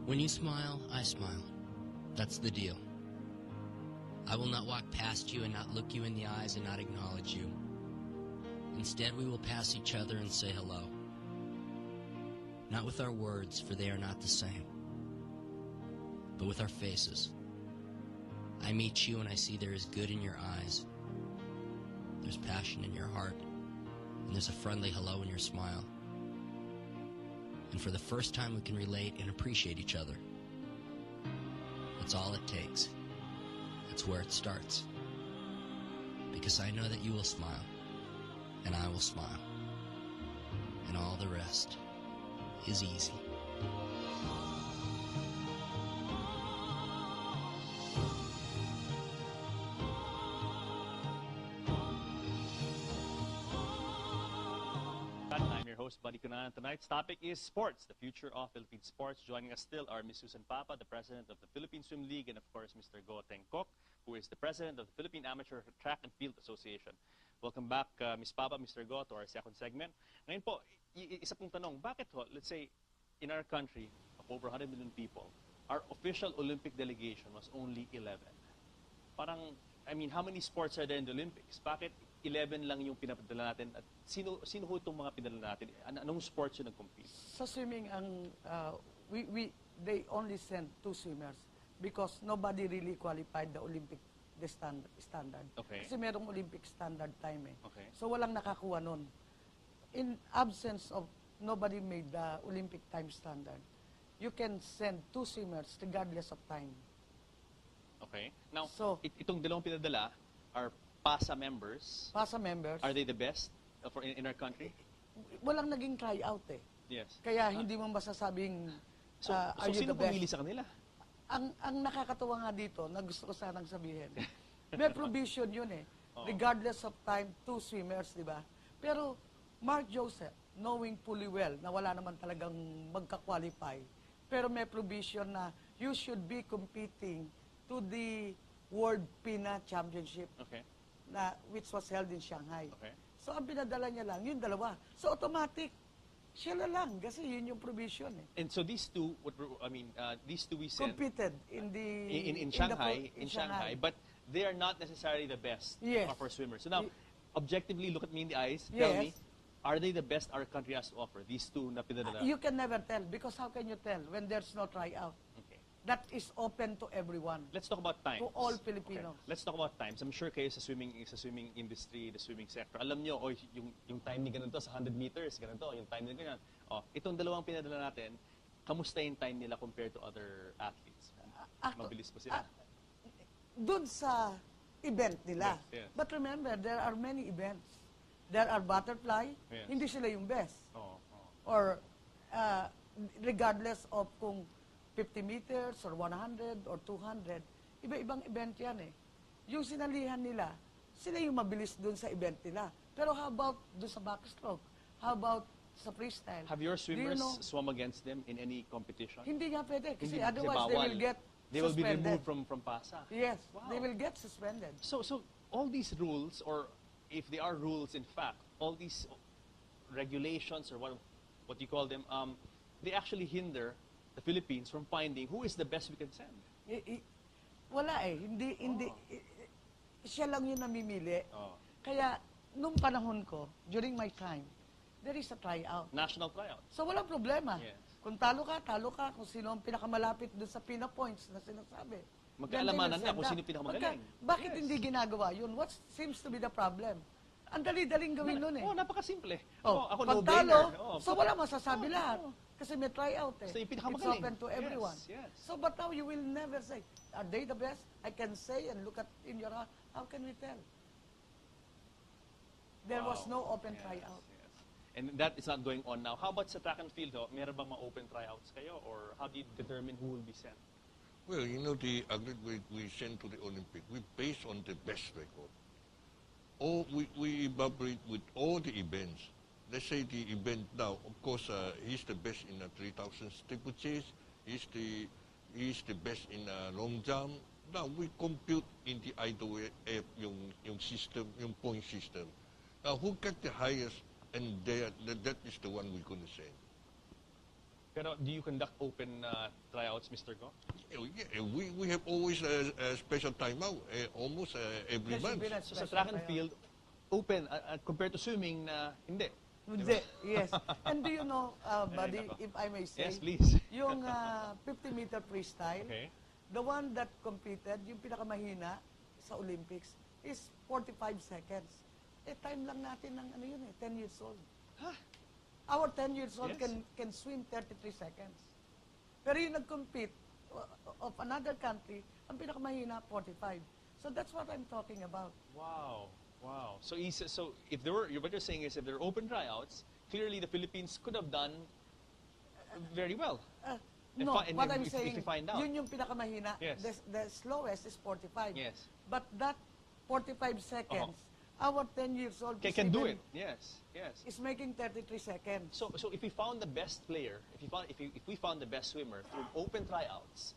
When you smile, I smile. That's the deal. I will not walk past you and not look you in the eyes and not acknowledge you. Instead, we will pass each other and say hello. Not with our words, for they are not the same, but with our faces. I meet you and I see there is good in your eyes. There's passion in your heart, and there's a friendly hello in your smile. And for the first time, we can relate and appreciate each other. That's all it takes. That's where it starts. Because I know that you will smile, and I will smile, and all the rest is easy. I'm your host, Buddy Cunanan. Tonight's topic is sports, the future of Philippine sports. Joining us still are Ms. Susan Papa, the president of the Philippine Swim League, and of course, Mr. Go Tengkok, who is the president of the Philippine Amateur Track and Field Association. Welcome back, Ms. Papa, Mr. Go, to our second segment. Ngayon po, isa pong tanong, bakit ho, let's say, in our country of over 100 million people, our official Olympic delegation was only 11? Parang, I mean, how many sports are there in the Olympics? Bakit 11 lang yung pinapadala natin? At sino ho itong mga pinadala natin? Anong sports yung nag-compete? Sa swimming, they only sent 2 swimmers because nobody really qualified the Olympic standard. Okay. Kasi merong Olympic standard time eh. Okay. So walang nakakuha nun. In absence of nobody made the Olympic time standard, you can send 2 swimmers regardless of time. Okay. Now, So, itong dalawang pinadala are PASA members. PASA members, Are they the best in our country? walang naging tryout eh. Yes. Kaya hindi mo masasabing So are you sino the best? pumili sa kanila? Ang nakakatawa nga dito, na gusto ko sanang sabihin, may provision yun eh. Oo. Regardless of time, 2 swimmers, di ba? Pero Mark Joseph, knowing fully well na wala naman talagang magka-qualify, pero may provision na you should be competing to the World PINA Championship Okay. which was held in Shanghai. Okay. So ang pinadala niya lang, yung dalawa. So automatic, siya na lang kasi yun yung provision eh. And so these two, these two we sent Competed in Shanghai, but they are not necessarily the best Yes. of our swimmers. So now, objectively, look at me in the eyes. Yes. Tell me, are they the best our country has to offer? These two na pinadala. You can never tell because how can you tell when there's no tryout? Okay. That is open to everyone. Let's talk about times. To all Filipinos. Okay. Let's talk about times. I'm sure kayo sa swimming industry, the swimming sector, alam nyo, yung time ni ganito sa 100 meters, ganito, yung time ni ganyan. Itong dalawang pinadala natin, kamusta yung time nila compared to other athletes? Mabilis pa sila? Doon sa event nila. Yes, yes. But remember, there are many events. There are butterfly, Yes. hindi sila yung best. Oo. Or regardless of kung 50 meters or 100 or 200, iba-ibang event yan eh. Yung sinalihan nila, sila yung mabilis dun sa event nila. Pero how about dun sa backstroke? How about sa freestyle? Have your Do you swimmers know- swum against them in any competition? Hindi nga pwede kasi Hindi, otherwise they bawal. will get They will be suspended. removed from PASA. Yes, Wow. they will get suspended. So all these rules, or if they are rules in fact, all these regulations or what you call them, they actually hinder the Philippines from finding who is the best we can send. Wala eh, hindi siya lang yung namimili. Oh. Kaya nung panahon ko, during my time, there is a tryout. National tryout. So walang problema. Yes. Kung talo ka, kung sino ang pinakamalapit doon sa PINA points na sinasabi. Magkaalamanan Then they will na send kung that. sino pinakamagaling. Bakit Yes. hindi ginagawa yun? What seems to be the problem? Ang dali-daling gawin nun eh. Napakasimple. Ako no pagtalo, brainer. so wala masasabi lahat. Kasi may tryout eh. So, yung It's pinakamagaling. open to everyone. Yes, yes. So but now you will never say, are they the best? I can say and look at in your eye. How can we tell? There was no open tryout. Yes. And that is not going on now. How about sa track and field? Meron bang mga open tryouts kayo? Or how do you determine who will be sent? Well, you know, the athlete we send to the Olympic, we base on the best record. We evaluate with all the events. Let's say the event now, of course, he's the best in 3,000 steeplechase. He's the best in long jump. Now we compute in the IWF yung system, yung point system. Now who got the highest, and that is the one we're going to send. Pero do you conduct open tryouts, Mr. Go? Yeah, we have always a special timeout, almost every There should month. be that So sa special track and tryout. field, open compared to swimming na hindi. Hindi, yes. And do you know, buddy, nako. if I may say, Yes, please. yung 50-meter freestyle, Okay. the one that competed, yung pinakamahina sa Olympics, is 45 seconds. Eh, time lang natin ng 10 years old. Our 10 years old Yes. can swim 33 seconds. Pero yung nag-compete of another country, ang pinakamahina, 45. So that's what I'm talking about. Wow. Wow. So if there were, what you're saying is if there were open tryouts, clearly the Philippines could have done very well. No, and what I'm if saying, we find out. yun yung pinakamahina. Yes. The slowest is 45. Yes. But that 45 seconds, our 10 years old Can do it. Yes. Yes. is making 33 seconds. So if we found the best player, if we found the best swimmer through open tryouts,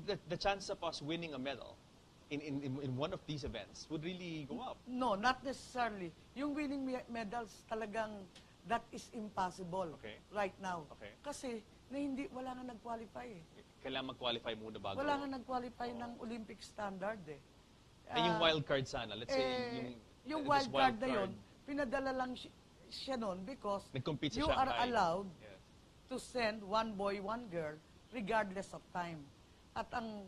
the chance of us winning a medal in one of these events would really go up. No, not necessarily. Yung winning medals talagang that is impossible Okay. right now. Okay. Kasi wala nga nag-qualify eh. Kailangan mag-qualify muna bago. Wala nga nag-qualify ng Olympic standard eh. Yung wild card sana, let's say yung this wild card na yun, pinadala lang siya nun because Nag-compete sa you Shanghai. are allowed Yes. to send one boy, one girl, regardless of time. At ang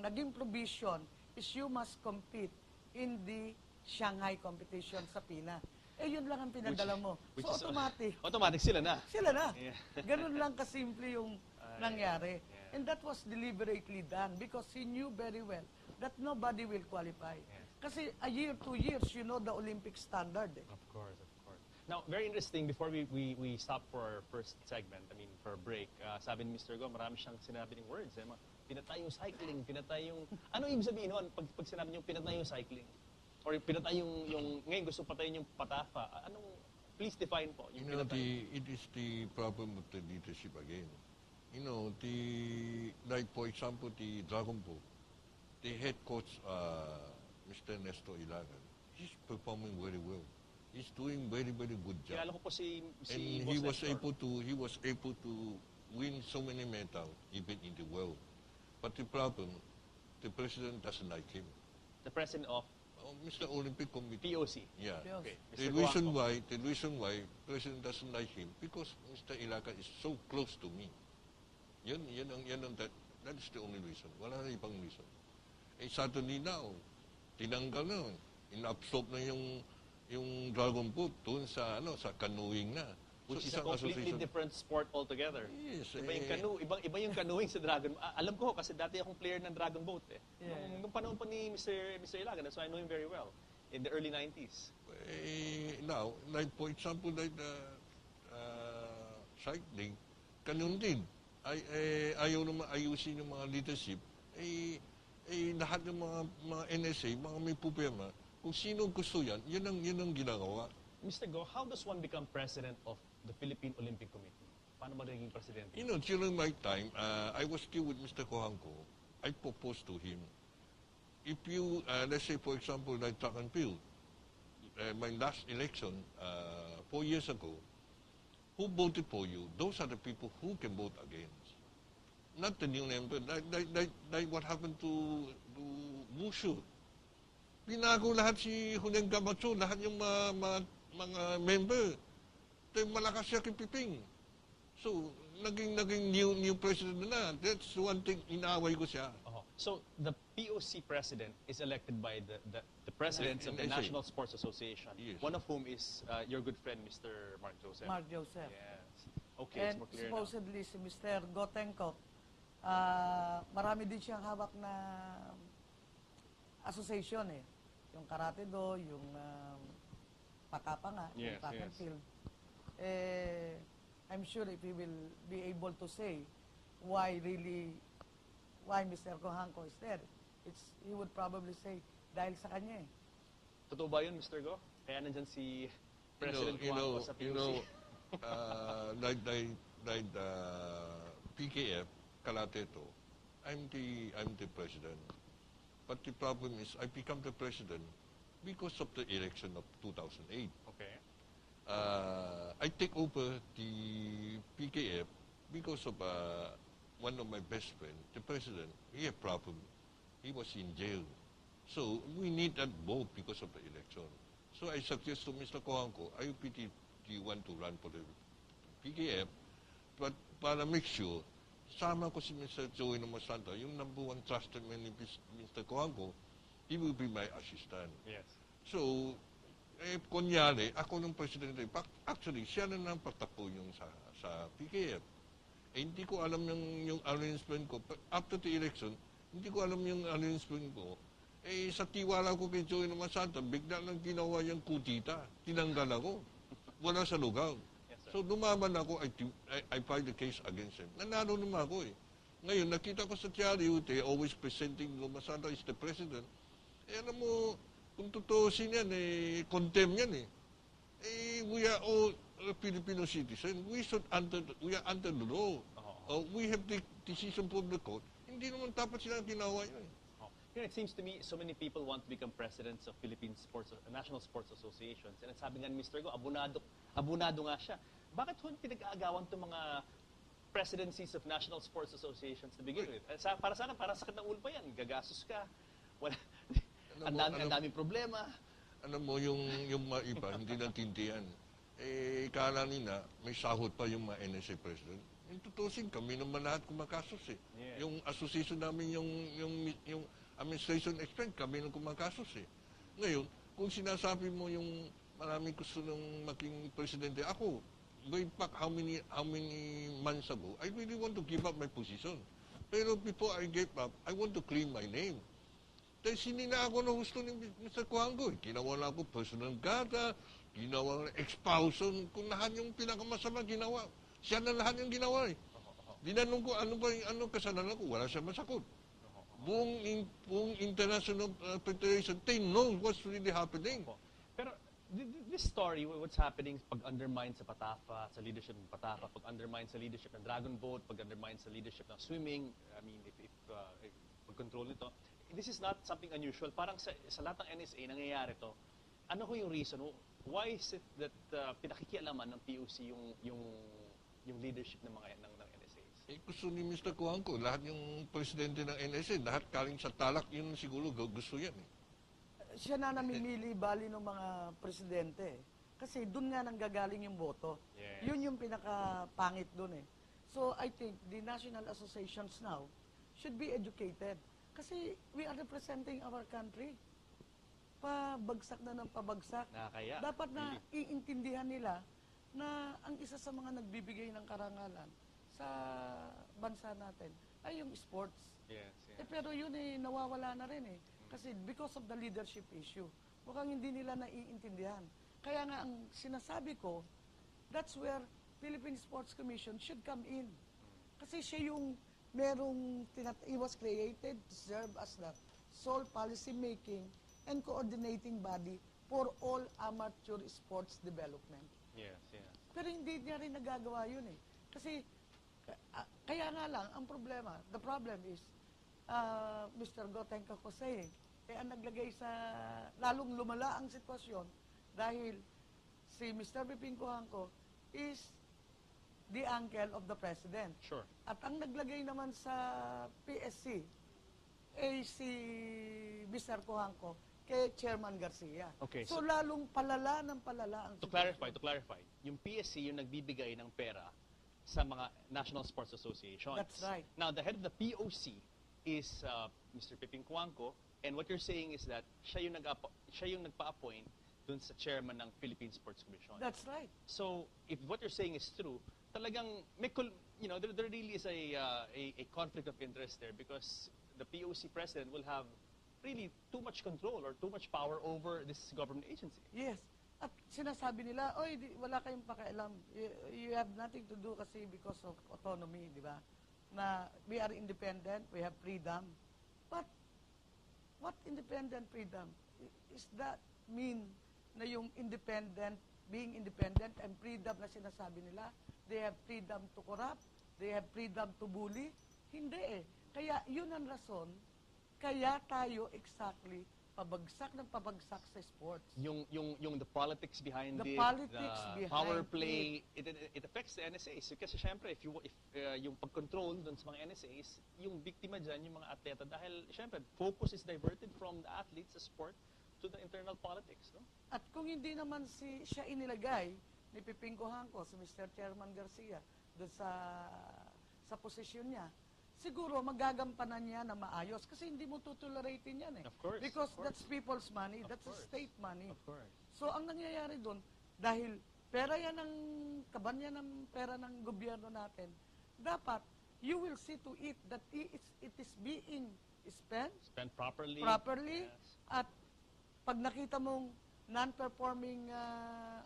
naging provision is you must compete in the Shanghai competition sa PINA. Eh, yun lang ang pinadala mo. Which So, is- automatic. Automatic sila na. Sila na. Yeah. Ganun lang kasimple yung nangyari. yeah. And that was deliberately done because he knew very well that nobody will qualify. Kasi a year, 2 years, you know the Olympic standard. Eh. Of course, of course. Now, very interesting, before we stop for our first segment, for a break, sabi ni Mr. Go, marami siyang sinabi ng words. Pinatay yung cycling, pinatay yung... Ano ibig sabihin nun pag sinabi niyo pinatay yung cycling? Or pinatay yung ngayon gusto patayin yung patafa. Please define po yung pinatay. It is the problem of the leadership again. Like for example, the Dragon Boat, the head coach, Mr. Nestor Ilagan, he's performing very well. He's doing very, very good job. Kilala ko po si And Boss Nestor. he was able to win so many medals even in the world. But the problem, the president doesn't like him. The president of Mr. Olympic Committee. POC. Yeah. Okay. The Mr. reason why president doesn't like him because Mr. Ilagan is so close to me. That is the only reason. Wala na ibang reason. Suddenly now, tinanggal na, inabsorb na yung Dragon Boat doon sa canoeing na. Which is a completely different sport altogether. Yes. Iba yung iba yung canoeing sa Dragon. Alam ko kasi dati akong player ng Dragon Boat eh. Yeah. Nung panahon pa ni Mr. Ilagan, that's why I know him very well. In the early 90s. Now, like for example, like cycling, ganun din. Ayaw naman ayusin yung mga leadership. Lahat ng mga NSA, mga may problema, kung sino gusto yan ang ginagawa. Mr. Go, how does one become president of the Philippine Olympic Committee? Paano ba naging presidente? During my time, I was still with Mr. Cojanco. I proposed to him, if you, let's say for example, like track and field, my last election 4 years ago, who voted for you? Those are the people who can vote against. Not the new member, like what happened to Wushu. Binago lahat si Julian Camacho, lahat yung mga member. Malakas siya kay Piping. So, naging new president na. That's one thing, inaaway ko siya. So, the POC president is elected by the presidents of the NSA. National Sports Association. Yes. One of whom is your good friend, Mr. Mark Joseph. Mark Joseph. Yes. Okay, And it's more clear now. supposedly si Mr. Gotenkok, marami din siyang hawak na association eh. Yung Karate Do, yung Patapa nga, yung Yes, track and yes. field. I'm sure if he will be able to say why Mr. Cojanco is there, he would probably say, dahil sa kanya eh. Totoo ba yun, Mr. Go? Kaya nandyan si President Juan sa POC. Like PKF, Kalateto, I'm the president. But the problem is, I become the president because of the election of 2008. Okay. I take over the PKF because of one of my best friends, the president, he had problem. He was in jail. So we need that vote because of the election. So I suggest to Mr. Coangco, IUPT, do you want to run for the PKF? But para make sure, sama ko si Mr. Joey Namasanta, yung number one trusted man ni Mr. Coangco, he will be my assistant. Yes. So, kunyari, ako ng presidente, actually, siya na nang patakbo yung sa PKF. Hindi ko alam yung arrangement ko. After the election, hindi ko alam yung arrangement ko. Sa tiwala ko kay Joey Namasanta, bigla lang ginawa yung kutita. Tinanggal ako. Wala sa lugar. Yes, So, lumaban ako, I filed the case against him. Nanalo naman ako eh. Ngayon, nakita ko sa Tiario, always presenting Namasanta is the president. Alam mo, kung tutusin yan, condemn yan eh. We are all Filipino citizens. We are under the law. We have the decision from the court. Hindi naman dapat sila ginawa yun. It seems to me so many people want to become presidents of Philippine national sports associations. And sabi nga ni Mr. Go, abunado nga siya. Bakit ho pinag-aagawan itong mga presidencies of national sports associations to begin with? Para sa sakit ng ulo pa yan. Gagastos ka. Wala. Ang daming problema. Alam mo, yung mga iba, hindi natindihan. Kala nila, may sahod pa yung mga NSA president. Yung tutusin, kami naman lahat kumakasos eh. Yeah. Yung association namin, yung administration expense, kami nang kumakasos eh. Ngayon, kung sinasabi mo yung maraming gusto ng maging presidente, ako, way back how many months ago, I really want to give up my position. Pero before I gave up, I want to claim my name. Dahil hindi na ako na gusto ni Mr. Coangco. Ginawa na ako personal gata, ginawa na expulsion, kung lahat yung pinakamasama ginawa. Siya na lahat yung ginawa eh. Dinanong ko, ano kasalanan ko? Wala siya masakot. Buong international federation, they know what's really happening. Pero this story, what's happening pag undermine sa Patafa, sa leadership ng Patafa, pag undermine sa leadership ng Dragon Boat, pag undermine sa leadership ng swimming, I mean, if pag-control nito, this is not something unusual. Parang sa lahat ng NSA, nangyayari to. Ano ko yung reason? Why is it that pinakikialaman ng POC yung leadership ng mga ng NSAs? Gusto ni Mr. Coangco, lahat yung presidente ng NSA, lahat kaling sa talak, yun siguro gusto yan eh. Siya na namimili bali ng mga presidente. Kasi doon nga nanggagaling yung boto. Yes. Yun yung pinakapangit doon eh. So I think the national associations now should be educated. Kasi we are representing our country. Pabagsak na ng pabagsak. Nakakaya. Dapat na iintindihan nila na ang isa sa mga nagbibigay ng karangalan sa bansa natin ay yung sports. Yes, yes. Pero yun nawawala na rin eh. Kasi because of the leadership issue, mukhang hindi nila naiintindihan. Kaya nga ang sinasabi ko, that's where Philippine Sports Commission should come in. Kasi siya yung he was created to serve as the sole policy making and coordinating body for all amateur sports development. Yes, yes. Pero hindi niya rin nagagawa yun eh. Kasi, kaya nga lang, the problem is, Mr. Gotenka Jose, ang naglagay sa, lalong lumala ang sitwasyon dahil si Mr. Piping Coangco is the uncle of the president. Sure. At ang naglagay naman sa PSC ay si Mr. Coangco kay Chairman Garcia. Okay, so lalong palala ng palala ang To clarify, yung PSC yung nagbibigay ng pera sa mga National Sports Associations. That's right. Now, the head of the POC is Mr. Piping Coangco, and what you're saying is that siya yung nagpa-appoint dun sa chairman ng Philippine Sports Commission. That's right. So, if what you're saying is true, talagang there really is a conflict of interest there because the POC president will have really too much control or too much power over this government agency. Yes. At sinasabi nila, wala kayong pakialam. You have nothing to do kasi because of autonomy, di ba? Na we are independent, we have freedom. But what independent freedom? Is that mean na yung being independent and freedom na sinasabi nila, they have freedom to corrupt, they have freedom to bully? Hindi eh. Kaya yun ang rason, kaya tayo exactly pabagsak ng pabagsak sa sports. Yung the politics behind The it, politics the behind power play, it affects the NSAs. Kasi syempre, if yung pag-control dun sa mga NSAs, yung biktima dyan, yung mga atleta, dahil syempre, focus is diverted from the athletes sa sport to the internal politics. No? At kung hindi naman siya inilagay ni Piping Cojanco, si Mr. Chairman Garcia, doon sa posisyon niya, siguro magagampanan niya na maayos kasi hindi mo tutoleratin yan eh. Of course. Because of course. that's people's money, Of that's course. state money. Of course. So ang nangyayari doon, dahil pera yan ng, kaban yan ng pera ng gobyerno natin, dapat you will see to it that it is being spent Spent properly. Yes. At pag nakita mong non-performing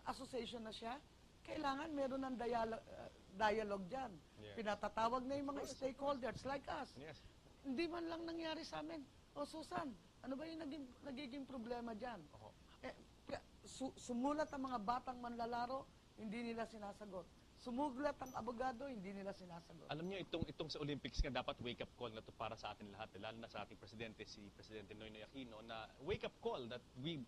association na siya, kailangan meron ng dialogue dyan. Yes. Pinatatawag na yung mga stakeholders like us. Yes. Hindi man lang nangyari sa amin. O Susan, ano ba yung nagiging problema dyan? Oo. Sumulat ang mga batang manlalaro, hindi nila sinasagot. Sumulat ang abogado, hindi nila sinasagot. Alam niyo, itong sa Olympics nga dapat wake-up call na to para sa atin lahat, lalo na sa ating presidente, si Presidente Noynoy Aquino, na wake-up call that we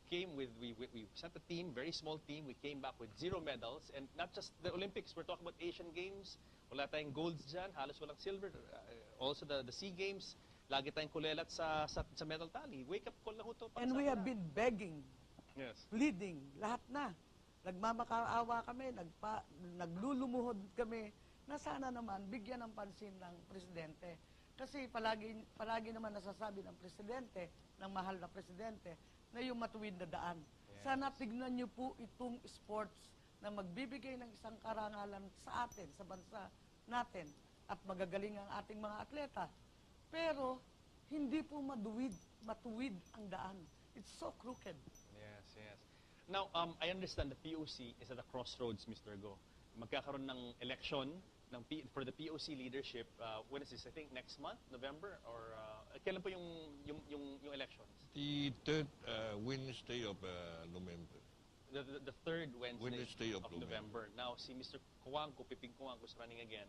sent a team, very small team, we came back with 0 medals, and not just the Olympics, we're talking about Asian Games, wala tayong golds dyan, halos walang silver, also the SEA Games, lagi tayong kulelat sa medal tally. Wake-up call na ho to para And sa we atin have lahat. been begging, Yes. pleading, lahat na. Nagmamakaawa kami, naglulumuhod kami na sana naman bigyan ng pansin ng presidente. Kasi palagi naman nasasabi ng presidente, ng mahal na presidente, na yung matuwid na daan. Yes. Sana tignan niyo po itong sports na magbibigay ng isang karangalan sa atin, sa bansa natin, at magagaling ang ating mga atleta. Pero hindi po matuwid ang daan. It's so crooked. Yes, yes. Now, I understand the POC is at a crossroads, Mr. Go. Magkakaroon ng election for the POC leadership. When is this? I think next month, November? Or kailan po yung elections? The third Wednesday of November. The third Wednesday of November. Now, si Mr. Cojanco, Piping Cojanco is running again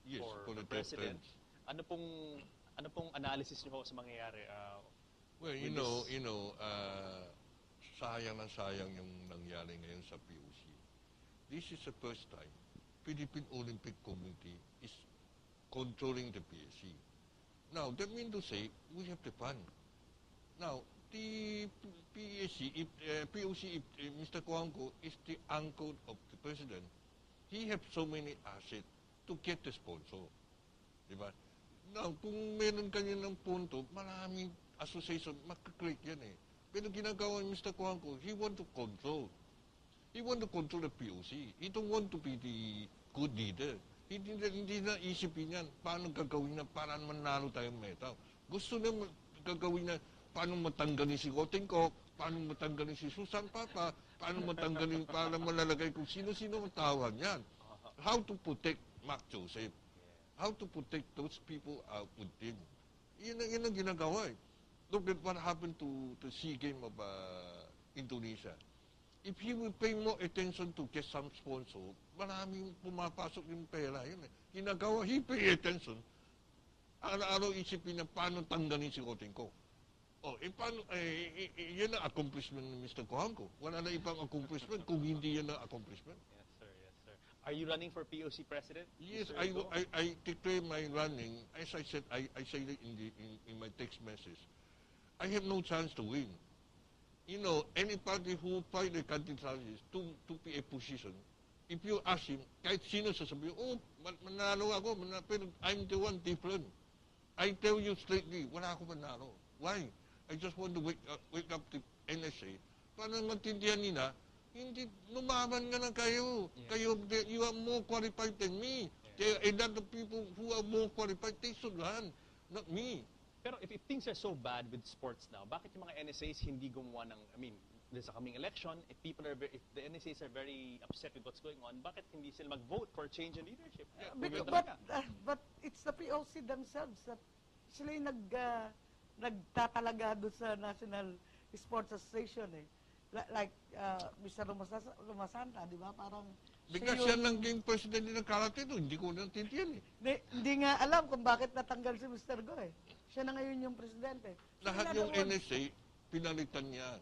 Yes, for the president. third term. Ano pong analysis niyo sa mangyayari? Well, with you know, sayang na sayang yung nangyari ngayon sa POC. This is the first time Philippine Olympic Committee is controlling the PSC. Now, that means to say, we have the fund. Now, the PSC, POC, if Mr. Cojanco is the uncle of the president, he has so many assets to get the sponsor. Diba? Now, kung meron kanya ng punto, maraming association, makaklik yan eh. Pero ginagawa ni Mr. Cojanco, he want to control. He want to control the POC. He don't want to be the good leader. Hindi na isipin yan, paano gagawin na para manalo tayong medal. Gusto na gagawin na paano matanggalin si Gotingkok, paano matanggalin si Susan Papa, paano matanggalin, para malalagay kung sino-sino ang tawag yan. How to protect Mark Joseph. How to protect those people out with him. Yan ang ginagawa eh. Look at what happened to the SEA Game of Indonesia. If he will pay more attention to get some sponsor, maraming pumapasok yung pera. Yun eh. Ginagawa, he pay attention. Araw-araw isipin na paano tanggalin si Gotingko. Oh, paano, yan ang accomplishment ni Mr. Cojanco. Wala na ibang accomplishment kung hindi yan ang accomplishment. Yes, sir. Yes, sir. Are you running for POC president? Yes, Mr. Go? I declare my running. As I said, I said it in my text message. I have no chance to win. You know, any party who fight the country challenges to be a position, if you ask him, kahit sino sasabihin, oh, manalo ako, pero I'm the one different. I tell you straightly, wala ako manalo. Why? I just want to wake up the NSA para matindihan nila, hindi, lumaban nga na kayo. Yeah. You are more qualified than me. Yeah. There are a lot of people who are more qualified, they should run, not me. Pero if things are so bad with sports now, bakit yung mga NSAs hindi gumawa ng, I mean, there's a coming election, if the NSAs are very upset with what's going on, bakit hindi sila mag-vote for change in leadership? But it's the POC themselves that sila yung nagtatalaga doon sa National Sports Association eh. Like Mr. Rumasanta, di ba? Parang Because siya lang yung president ng karate doon, hindi ko natindihan eh. Hindi nga alam kung bakit natanggal si Mr. Go eh. Siya na ngayon yung presidente. So, Lahat yung NSA, pinalitan yan.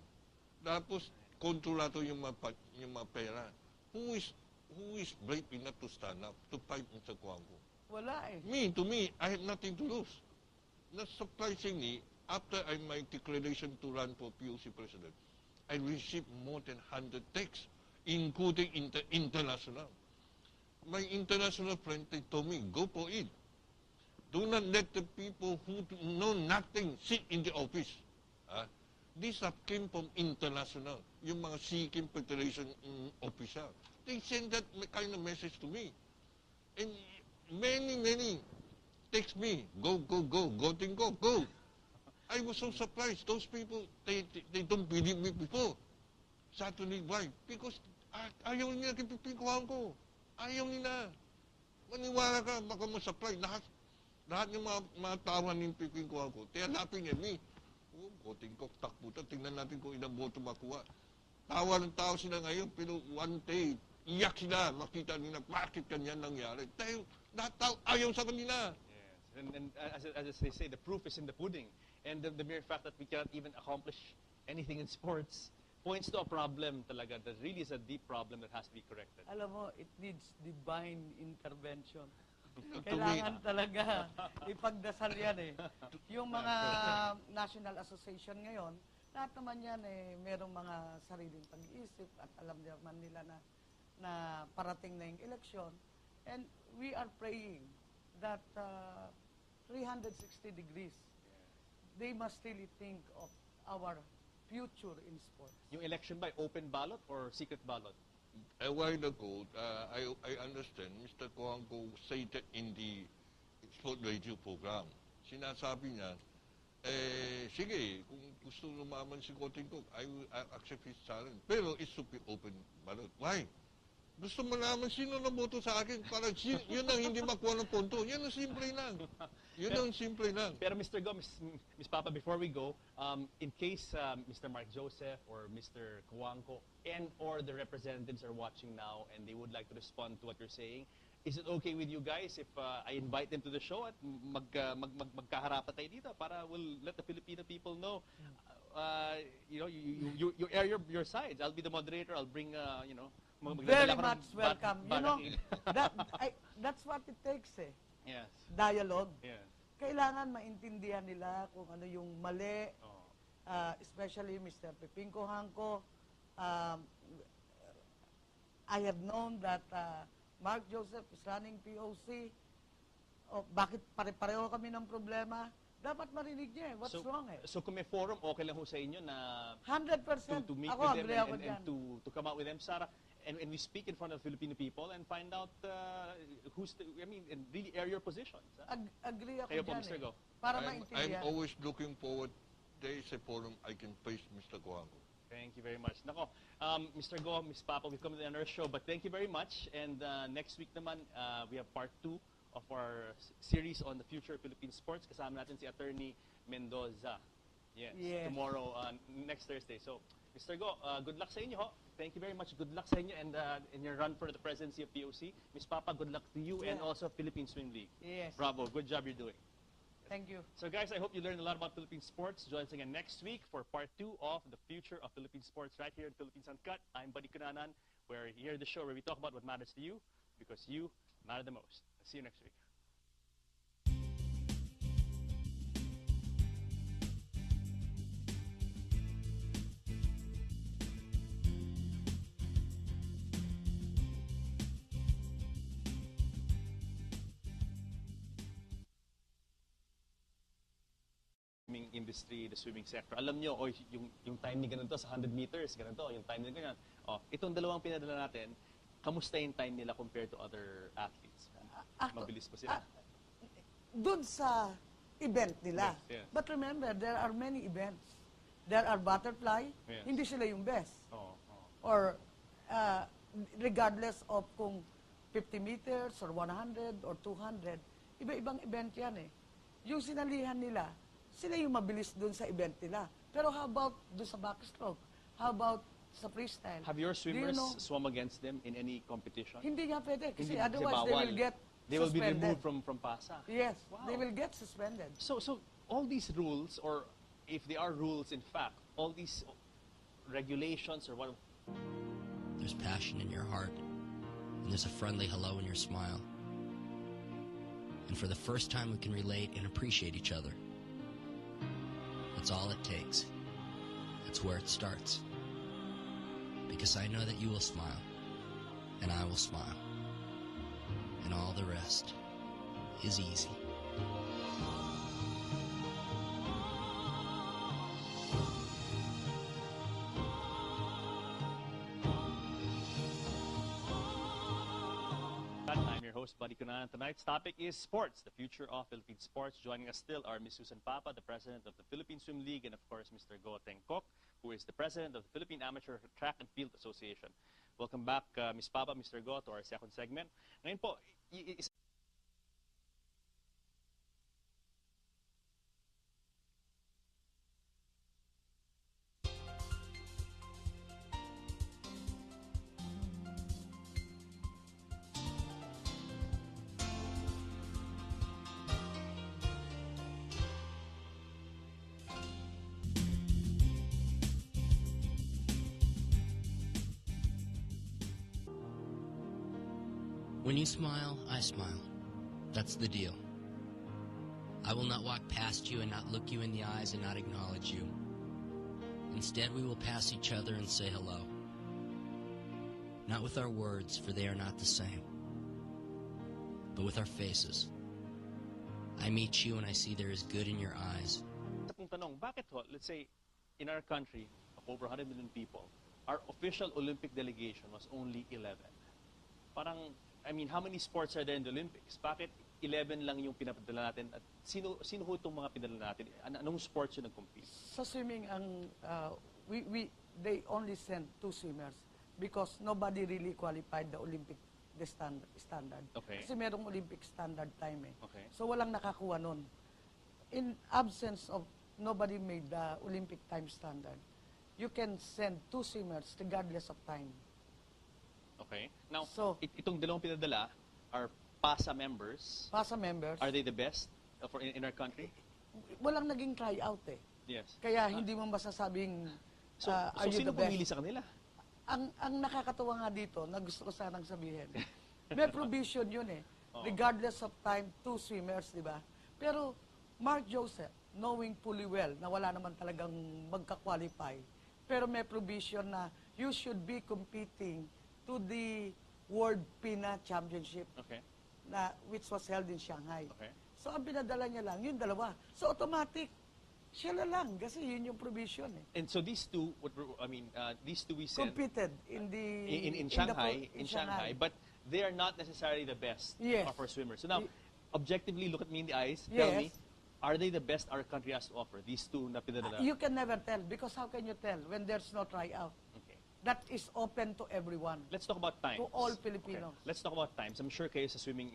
Tapos, kontrolado yung mga pera. Who is brave enough to stand up, to fight Mr. Kuangko? Wala eh. To me, I have nothing to lose. Not surprisingly, after my declaration to run for POC president, I received more than 100 texts, including international. My international friend told me, go for it. Do not let the people who know nothing sit in the office. These came from international, yung mga Sikkim Federation official. They send that kind of message to me. And many text me, go, Tingko, go. I was so surprised. Those people, they don't believe me before. Suddenly, why? Because ayaw nila kipipikuhan ko. Ayaw nila. Maniwala ka, baka ma-supply. Lahat ng mga tawa ng pipikuhan ko, they are laughing at me. Oh, Tingko, takbutan. Tingnan natin kung ilang boto makuha. Tawa ng tao sila ngayon, pero one day, iyak sila. Makita nila, bakit kanyan nangyari? Dahil lahat tao ayaw sa kanila. Yes. And as they say, the proof is in the pudding. And the mere fact that we cannot even accomplish anything in sports points to a problem talaga that really is a deep problem that has to be corrected. Alam mo, it needs divine intervention. Kailangan talaga ipagdasal yan eh. Yung mga National Association ngayon, lahat naman yan eh, merong mga sariling pag-iisip at alam naman nila na parating na yung eleksyon. And we are praying that 360 degrees, they must really think of our future in sports. Yung election by open ballot or secret ballot? A while ago, I understand, Mr. Kuangko said that in the sport radio program. Sinasabi niya, sige, kung gusto lumaman si Tingko, I will accept his challenge. Pero it should be open ballot. Why? Gusto malaman sino na boto sa akin para yun ang hindi makuha ng punto. Yan ang simple lang. Yun ang simple lang. Pero Mr. Go, Miss Papa, before we go, in case Mr. Mark Joseph or Mr. Kuangko and or the representatives are watching now and they would like to respond to what you're saying, is it okay with you guys if I invite them to the show at magkaharapan tayo dito para we'll let the Filipino people know, you air your sides. I'll be the moderator. I'll bring, Very much welcome. You know, that's what it takes eh. Yes. Dialogue. Yes. Kailangan maintindihan nila kung ano yung mali, especially Mr. Pepinko Hangko. I have known that Mark Joseph is running POC. Bakit pare-pareho kami ng problema? Dapat marinig niya eh. What's wrong eh? So kung may forum, okay lang ho sa inyo na 100%. to meet Ako, with them agree ako and dyan. to come out with them, Sarah. And we speak in front of Filipino people and find out and really air your positions. Agree ako Kayo po, dyan Mr. eh. Go. Para I'm maintindihan. always looking forward. There is a forum I can face Mr. Kuangko. Thank you very much. Nako, Mr. Go, Miss Papa, we've come to the end of our show, but thank you very much. And next week naman, we have part 2 of our series on the future of Philippine sports. Kasama natin si Attorney Mendoza. Yes. Tomorrow, next Thursday. So, Mr. Go, good luck sa inyo ho. Thank you very much. Good luck sa inyo and in your run for the presidency of POC. Miss Papa, good luck to you and also Philippine Swim League. Yes. Bravo. Good job you're doing. Thank you. So guys, I hope you learned a lot about Philippine sports. Join us again next week for part 2 of the future of Philippine sports right here in Philippines Uncut. I'm Buddy Kunanan. We're here at the show where we talk about what matters to you because you matter the most. See you next week. Swimming industry, the swimming sector. Alam nyo, yung time ni ganito sa 100 meters, ganito, yung time ni ganyan. Itong dalawang pinadala natin, kamusta yung time nila compared to other athletes? Mabilis pa sila? Doon sa event nila. Yes. But remember, there are many events. There are butterfly, Yes. hindi sila yung best. Or Or regardless of kung 50 meters or 100 or 200, iba-ibang event yan eh. Yung sinalihan nila, sila yung mabilis dun sa event nila. Pero how about dun sa backstroke? How about sa freestyle? have your Do you swimmers know- swum against them in any competition? Hindi nga pwede. Kasi Hindi, otherwise they bawal. will get They will be suspended. removed from PASA. Yes, Wow. they will get suspended. So all these rules or if there are rules, in fact, all these regulations or what. There's passion in your heart, and there's a friendly hello in your smile. And for the first time, we can relate and appreciate each other. That's all it takes. That's where it starts. Because I know that you will smile, and I will smile, and all the rest is easy. I'm your host, Buddy Cunanan. Tonight's topic is sports, the future of Philippine sports. Joining us still are Ms. Susan Papa, the president of the Philippine Swim League, and of course, Mr. Kok, who is the president of the Philippine Amateur Track and Field Association. Welcome back, Ms. Papa, Mr. Go, to our second segment. Ngayon po, When you smile, I smile. That's the deal. I will not walk past you and not look you in the eyes and not acknowledge you. Instead, we will pass each other and say hello. Not with our words, for they are not the same, but with our faces. I meet you and I see there is good in your eyes. Kung tanong, bakit ho, let's say, in our country of over 100 million people, our official Olympic delegation was only 11. Parang, I mean, how many sports are there in the Olympics? Bakit 11 lang yung pinapadala natin? At sino ho itong mga pinadala natin? Anong sports yung nag-compete? Sa swimming, they only sent 2 swimmers because nobody really qualified the Olympic standard. Okay. Kasi merong Olympic standard time eh. Okay. So walang nakakuha nun. In absence of nobody made the Olympic time standard, you can send 2 swimmers regardless of time. Okay. Now, So, itong dalawang pinadala are PASA members. PASA members, Are they the best in our country? walang naging tryout eh. Yes. Kaya hindi mo masasabing, So are you sino the best? pumili sa kanila? Ang nakakatawa nga dito, na gusto ko sanang sabihin, may provision yun eh. Oo. Regardless of time, 2 swimmers, di ba? Pero Mark Joseph, knowing fully well na wala naman talagang magka-qualify, pero may provision na you should be competing to the World PINA Championship Okay. which was held in Shanghai. Okay. So ang pinadala niya lang, yung dalawa. So automatic, siya na lang kasi yun yung provision eh. And so these two, these two we sent Competed in the in Shanghai, but they are not necessarily the best Yes. of our swimmers. So now, objectively, look at me in the eyes. Tell me, Yes. are they the best our country has to offer? These two na pinadala. You can never tell because how can you tell when there's no tryout? Okay. That is open to everyone. Let's talk about times. To all Filipinos. Okay. Let's talk about times. I'm sure kayo sa swimming